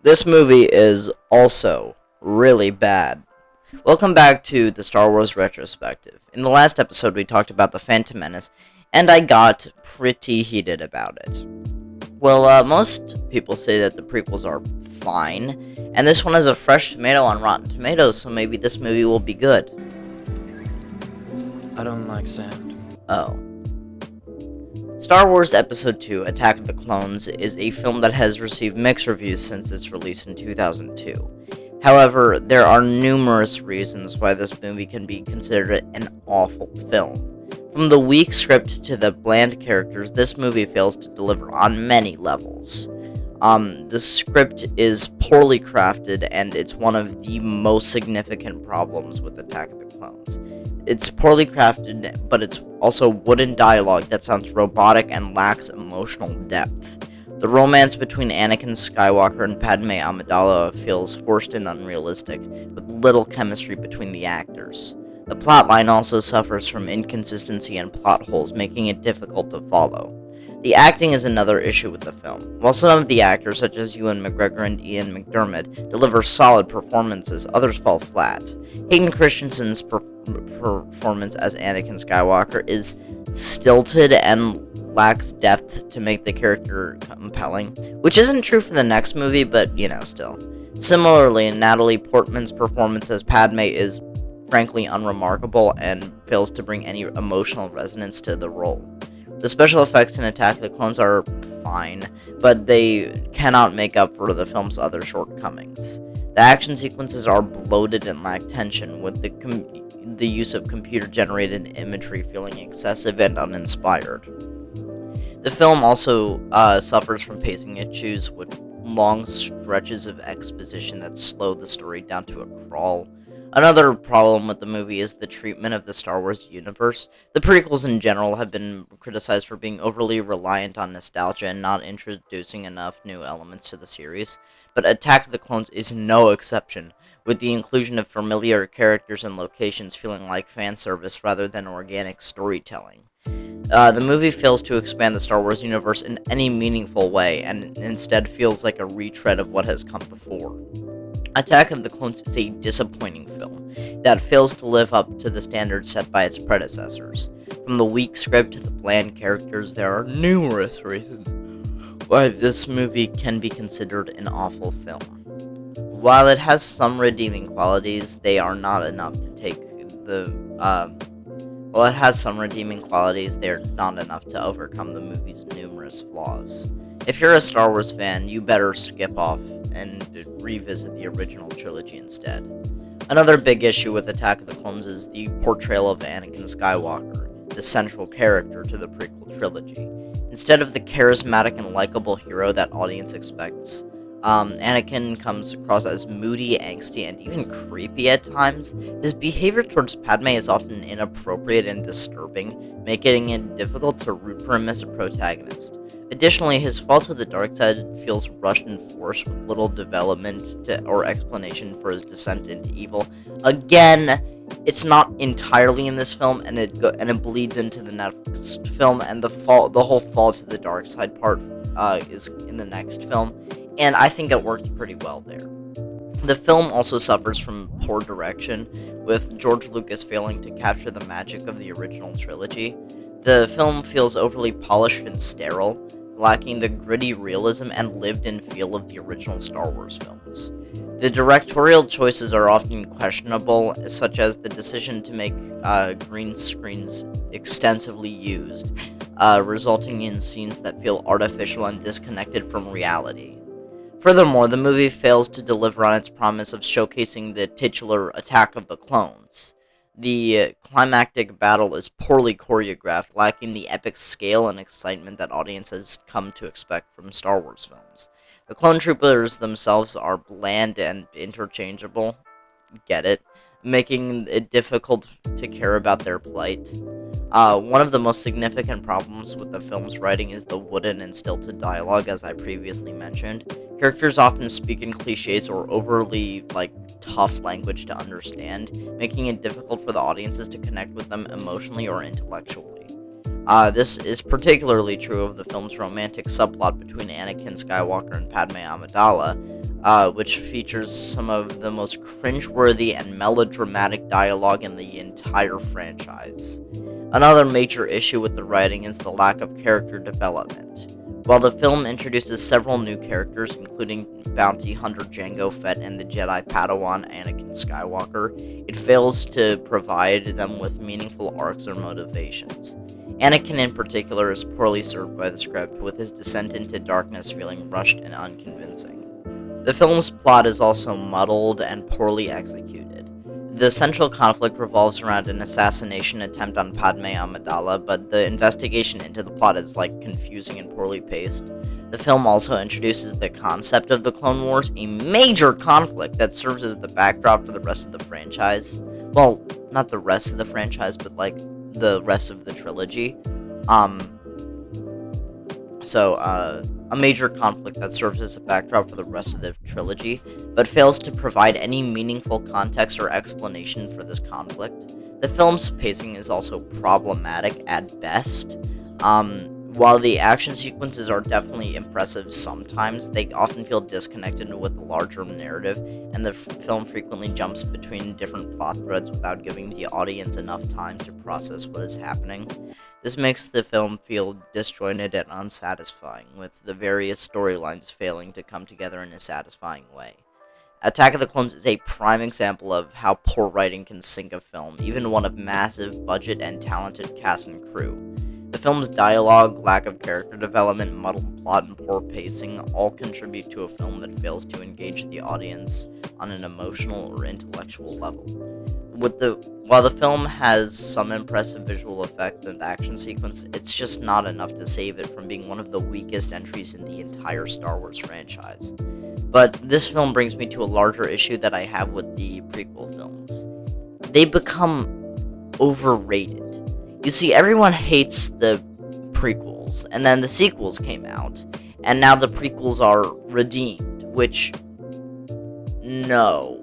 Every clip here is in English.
This movie is also really bad. Welcome back to the Star Wars Retrospective. In the last episode, we talked about the Phantom Menace, and I got pretty heated about it. Well, most people say that the prequels are fine, and this one has a fresh tomato on Rotten Tomatoes, so maybe this movie will be good. I don't like sand. Oh. Star Wars Episode 2 Attack of the Clones is a film that has received mixed reviews since its release in 2002. However, there are numerous reasons why this movie can be considered an awful film. From the weak script to the bland characters, this movie fails to deliver on many levels. The script is poorly crafted, and it's one of the most significant problems with Attack of the Clones. It's poorly crafted, but it's also wooden dialogue that sounds robotic and lacks emotional depth. The romance between Anakin Skywalker and Padme Amidala feels forced and unrealistic, with little chemistry between the actors. The plotline also suffers from inconsistency and plot holes, making it difficult to follow. The acting is another issue with the film. While some of the actors, such as Ewan McGregor and Ian McDiarmid, deliver solid performances, others fall flat. Hayden Christensen's performance as Anakin Skywalker is stilted and lacks depth to make the character compelling, which isn't true for the next movie, but, still. Similarly, Natalie Portman's performance as Padme is frankly unremarkable and fails to bring any emotional resonance to the role. The special effects in Attack of the Clones are fine, but they cannot make up for the film's other shortcomings. The action sequences are bloated and lack tension, with the use of computer-generated imagery feeling excessive and uninspired. The film also suffers from pacing issues, with long stretches of exposition that slow the story down to a crawl. Another problem with the movie is the treatment of the Star Wars universe. The prequels in general have been criticized for being overly reliant on nostalgia and not introducing enough new elements to the series, but Attack of the Clones is no exception, with the inclusion of familiar characters and locations feeling like fan service rather than organic storytelling. The movie fails to expand the Star Wars universe in any meaningful way, and instead feels like a retread of what has come before. Attack of the Clones is a disappointing film that fails to live up to the standards set by its predecessors. From the weak script to the bland characters, there are numerous reasons why this movie can be considered an awful film. While it has some redeeming qualities, they are not enough to overcome the movie's numerous flaws. If you're a Star Wars fan, you better skip off and revisit the original trilogy instead. Another big issue with Attack of the Clones is the portrayal of Anakin Skywalker, the central character to the prequel trilogy. Instead of the charismatic and likable hero that audience expects, Anakin comes across as moody, angsty, and even creepy at times. His behavior towards Padme is often inappropriate and disturbing, making it difficult to root for him as a protagonist. Additionally, his fall to the dark side feels rushed and forced, with little development or explanation for his descent into evil. Again, it's not entirely in this film, and it bleeds into the next film, and the whole fall to the dark side part is in the next film, and I think it works pretty well there. The film also suffers from poor direction, with George Lucas failing to capture the magic of the original trilogy. The film feels overly polished and sterile, lacking the gritty realism and lived-in feel of the original Star Wars films. The directorial choices are often questionable, such as the decision to make green screens extensively used, resulting in scenes that feel artificial and disconnected from reality. Furthermore, the movie fails to deliver on its promise of showcasing the titular Attack of the Clones. The climactic battle is poorly choreographed, lacking the epic scale and excitement that audiences come to expect from Star Wars films. The clone troopers themselves are bland and interchangeable, get it, making it difficult to care about their plight. One of the most significant problems with the film's writing is the wooden and stilted dialogue, as I previously mentioned. Characters often speak in cliches or overly, tough language to understand, making it difficult for the audiences to connect with them emotionally or intellectually. This is particularly true of the film's romantic subplot between Anakin Skywalker and Padme Amidala, which features some of the most cringeworthy and melodramatic dialogue in the entire franchise. Another major issue with the writing is the lack of character development. While the film introduces several new characters, including bounty hunter Jango Fett and the Jedi Padawan Anakin Skywalker, it fails to provide them with meaningful arcs or motivations. Anakin in particular is poorly served by the script, with his descent into darkness feeling rushed and unconvincing. The film's plot is also muddled and poorly executed. The central conflict revolves around an assassination attempt on Padme Amidala, but the investigation into the plot is confusing and poorly paced. The film also introduces the concept of the Clone Wars, a major conflict that serves as the backdrop for the rest of the franchise. Well, not the rest of the franchise, but the rest of the trilogy. A major conflict that serves as a backdrop for the rest of the trilogy, but fails to provide any meaningful context or explanation for this conflict. The film's pacing is also problematic at best. While the action sequences are definitely impressive sometimes, they often feel disconnected with the larger narrative, and the film frequently jumps between different plot threads without giving the audience enough time to process what is happening. This makes the film feel disjointed and unsatisfying, with the various storylines failing to come together in a satisfying way. Attack of the Clones is a prime example of how poor writing can sink a film, even one of massive budget and talented cast and crew. The film's dialogue, lack of character development, muddled plot, and poor pacing all contribute to a film that fails to engage the audience on an emotional or intellectual level. While the film has some impressive visual effects and action sequence, it's just not enough to save it from being one of the weakest entries in the entire Star Wars franchise. But this film brings me to a larger issue that I have with the prequel films. They become overrated. You see, everyone hates the prequels, and then the sequels came out, and now the prequels are redeemed, which, no.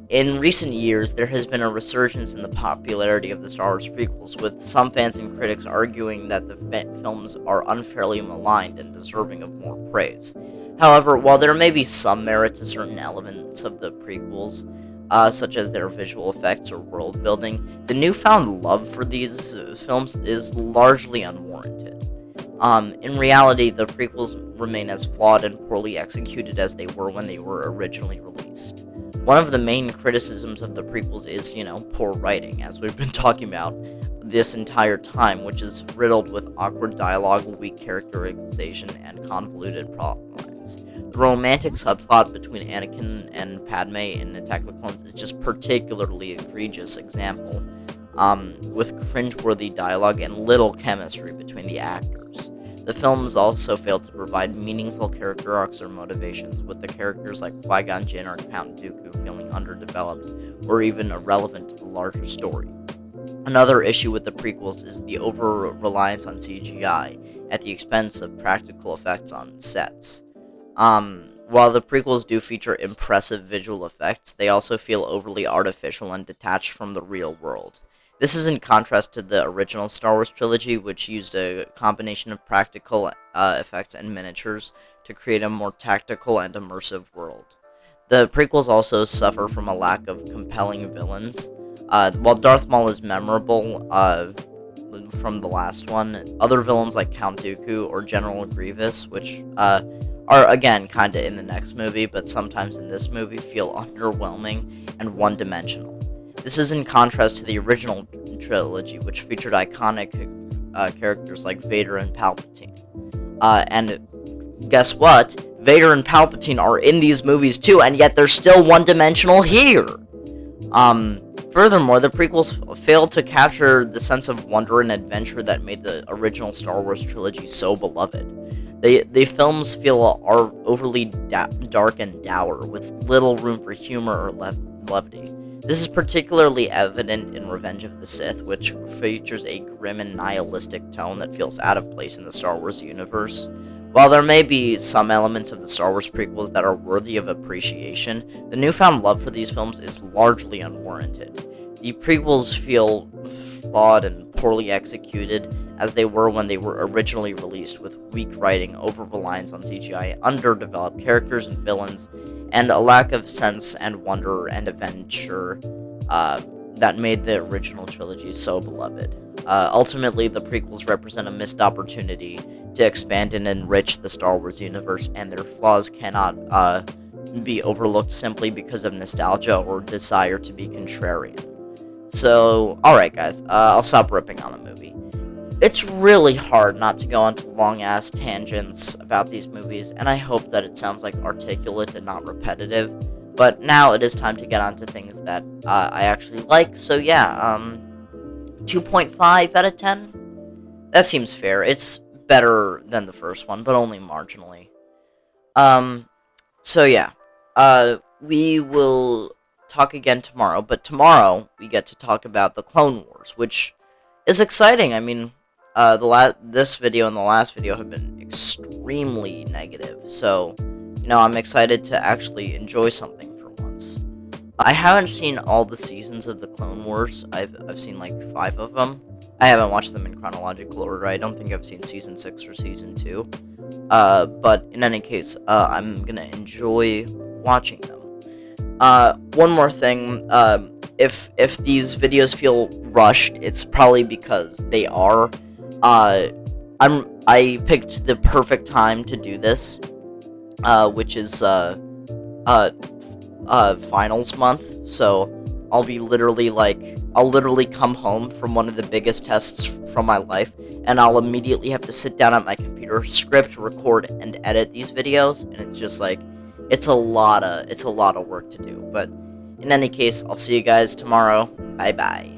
In recent years, there has been a resurgence in the popularity of the Star Wars prequels, with some fans and critics arguing that the films are unfairly maligned and deserving of more praise. However, while there may be some merit to certain elements of the prequels, such as their visual effects or world building, the newfound love for these films is largely unwarranted. In reality, the prequels remain as flawed and poorly executed as they were when they were originally released. One of the main criticisms of the prequels is, poor writing, as we've been talking about this entire time, which is riddled with awkward dialogue, weak characterization, and convoluted plot lines. The romantic subplot between Anakin and Padme in Attack of the Clones is just particularly egregious example, with cringeworthy dialogue and little chemistry between the actors. The films also failed to provide meaningful character arcs or motivations, with the characters like Qui-Gon Jinn or Count Dooku feeling underdeveloped or even irrelevant to the larger story. Another issue with the prequels is the over-reliance on CGI at the expense of practical effects on sets. While the prequels do feature impressive visual effects, they also feel overly artificial and detached from the real world. This is in contrast to the original Star Wars trilogy, which used a combination of practical effects and miniatures to create a more tactical and immersive world. The prequels also suffer from a lack of compelling villains. While Darth Maul is memorable from the last one, other villains like Count Dooku or General Grievous, which are again kinda in the next movie, but sometimes in this movie feel underwhelming and one-dimensional. This is in contrast to the original trilogy, which featured iconic characters like Vader and Palpatine. And guess what? Vader and Palpatine are in these movies too, and yet they're still one-dimensional here. Furthermore, the prequels failed to capture the sense of wonder and adventure that made the original Star Wars trilogy so beloved. The films feel are overly dark and dour, with little room for humor or levity. This is particularly evident in Revenge of the Sith, which features a grim and nihilistic tone that feels out of place in the Star Wars universe. While there may be some elements of the Star Wars prequels that are worthy of appreciation, the newfound love for these films is largely unwarranted. The prequels feel flawed and poorly executed, as they were when they were originally released, with weak writing, over-reliance on CGI, underdeveloped characters and villains, and a lack of sense and wonder and adventure that made the original trilogy so beloved. Ultimately, the prequels represent a missed opportunity to expand and enrich the Star Wars universe, and their flaws cannot be overlooked simply because of nostalgia or desire to be contrarian. So, alright guys, I'll stop ripping on the movie. It's really hard not to go onto long-ass tangents about these movies, and I hope that it sounds like articulate and not repetitive, but now it is time to get onto things that I actually like. So yeah, 2.5 out of 10? That seems fair. It's better than the first one, but only marginally. So yeah, we will talk again tomorrow, but tomorrow we get to talk about the Clone Wars, which is exciting. I mean, this video and the last video have been extremely negative, so, I'm excited to actually enjoy something for once. I haven't seen all the seasons of the Clone Wars. I've seen like 5 of them. I haven't watched them in chronological order. I don't think I've seen season 6 or season 2. But in any case, I'm gonna enjoy watching them. One more thing, if these videos feel rushed, it's probably because they are. I picked the perfect time to do this, which is finals month. So I'll literally come home from one of the biggest tests from my life, and I'll immediately have to sit down at my computer, script, record, and edit these videos, and it's just like, it's a lot of work to do. But in any case, I'll see you guys tomorrow. Bye bye.